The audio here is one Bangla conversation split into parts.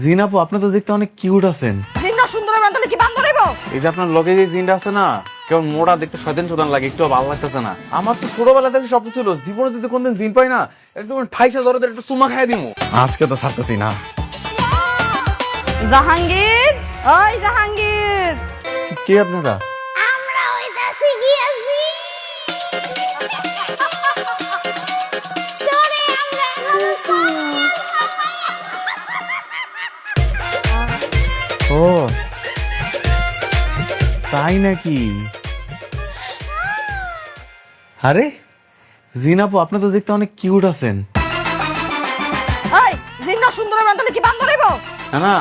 জিন আপু, আপনি তো দেখতে অনেক কিউট আছেন। জিন্না সুন্দর বান্দলে কি বান্দর হইব? এই যে আপনার লগে যে জিনটা আছে না, কেমন মোড়া দেখতে শয়তান শয়তান লাগে, একটু ভালো লাগতেছে না। আমার তো ছোটবেলা থেকে স্বপ্ন ছিল জীবনে যদি কোনদিন জিন পাই না, একদম ঠাইসা জড়দের একটু চুমা খাইয়া দিমু। আজকে তো ছাড়তেছি না। জাহাঙ্গীর, ওই জাহাঙ্গীর, কে আপনারা? আমরা হইতাছি গিয়াছি। তোরে আমরা এখনো ও তাই নাকি? আরে জিন আপু, আপনি তো দেখতে অনেক কিউট আছেন। ওই জিন্না সুন্দর বান্দলে কি বান্দর হইব? না না,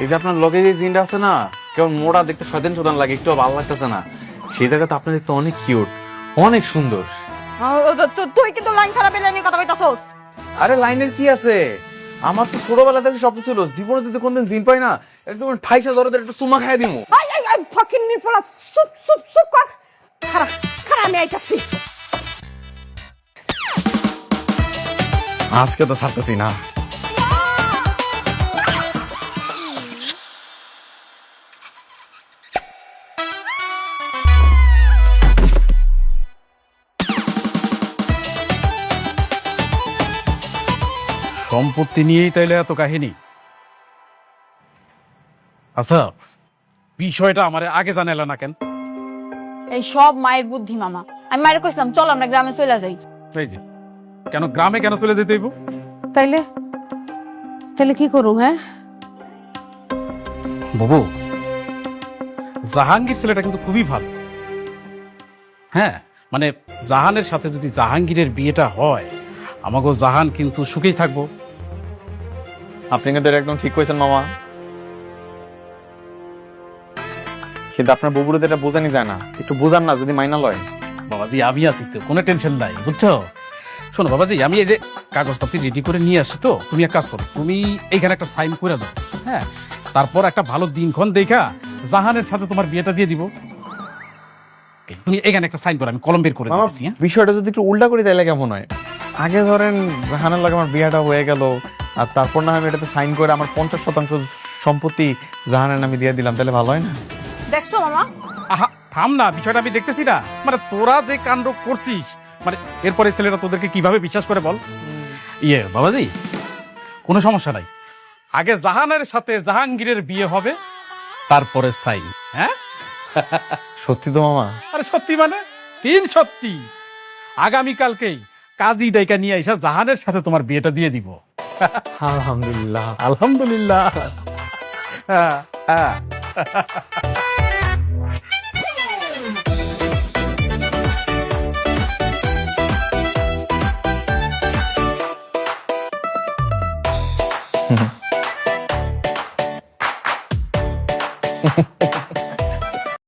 এই যে আপনার লগে যে জিনটা আছে না, কেমন মোড়া দেখতে শয়তান শয়তান লাগে, একটু ভালো লাগতেছে না। সেই জায়গাতে আপনি দেখতে অনেক কিউট, অনেক সুন্দর। তুই কিন্তু লাইন খারাপ এলে নিয়ে কথা কইতাছস। আরে লাইনের কি আছে, আমার তো ছোটবেলা থেকে স্বপ্ন ছিল জীবনে যদি কোনদিন জিন পাই না, একদম ঠাইসা জড়দের একটু চুমা খাইয়া দিমু। আই আই আই ফাকিং নিফলা, চুপ চুপ চুপ কর। খারাপ খারাপ আমি আইতাছি। আজকে তো ছাড়তেছি না। সম্পত্তি নিয়েই তাইলে এত কাহিনী? আচ্ছা, বিষয়টা আমার আগে জানাইলা না কেন? এই সব মায়ের বুদ্ধি মামা। আমি মায়ের কইছিলাম চল আমরা গ্রামে চলে যাই। এই যে কেন গ্রামে কেন চলে যেতে হইব? তাইলে তাইলে কি করুম? হ্যাঁ, বাবু, জাহাঙ্গীর ছেলেটা কিন্তু খুবই ভালো। হ্যাঁ, মানে জাহানের সাথে যদি জাহাঙ্গীরের বিয়েটা হয়, আমাকে জাহান কিন্তু সুখেই থাকবো। আপনি কিন্তু এটা একদম ঠিক কইছেন মামা, কিন্তু আপনার বগুড়াতে এটা বোঝানি যায় না, একটু বোঝান না যদি মাইনা লয়। বাবাজি আমি আছি তো, কোনো টেনশন নাই, বুঝছো? শোনো বাবাজি, আমি এই যে কাগজপত্র রেডি করে নিয়ে আসি, তো তুমি এক কাজ করো, তুমি এইখানে একটা সাইন করে দাও। হ্যাঁ, তারপর একটা ভালো দিনক্ষণ দেখা জাহানের সাথে তোমার বিয়েটা দিয়ে দিব। তুমি এখানে একটা সাইন করো, আমি কলম বের করে মামা, দিচ্ছি। হ্যাঁ, বিষয়টা যদি একটু উল্টা করি তাহলে কেমন হয়? আগে ধরেন জাহানের লাগে আমার বিয়েটা হয়ে গেল, আর তারপর না আমি এটাতে সাইন করে আমার 50% সম্পত্তি জাহানের নামে দিয়ে দিলাম, তাহলে ভালো হয় না? দেখছো মামা? আহা থাম না, বিষয়টা আমি দেখতেছি না। মানে তোরা যে কাণ্ড করছিস, মানে এরপরে ছেলেটা তোদেরকে কিভাবে বিশ্বাস করে বল? ইয়ে বাবাজি, কোনো সমস্যা নাই, আগে জাহানের সাথে জাহাঙ্গীরের বিয়ে হবে, তারপরে সাইন। হ্যাঁ, সত্যি তো মামা? আরে সত্যি মানে তিন সত্যি। আগামীকালকেই কাজী ডাইকা নিয়ে এসে জাহানের সাথে তোমার বিয়েটা দিয়ে দিব। আলহামদুলিল্লাহ। আলহামদুলিল্লাহ। হ্যাঁ হ্যাঁ।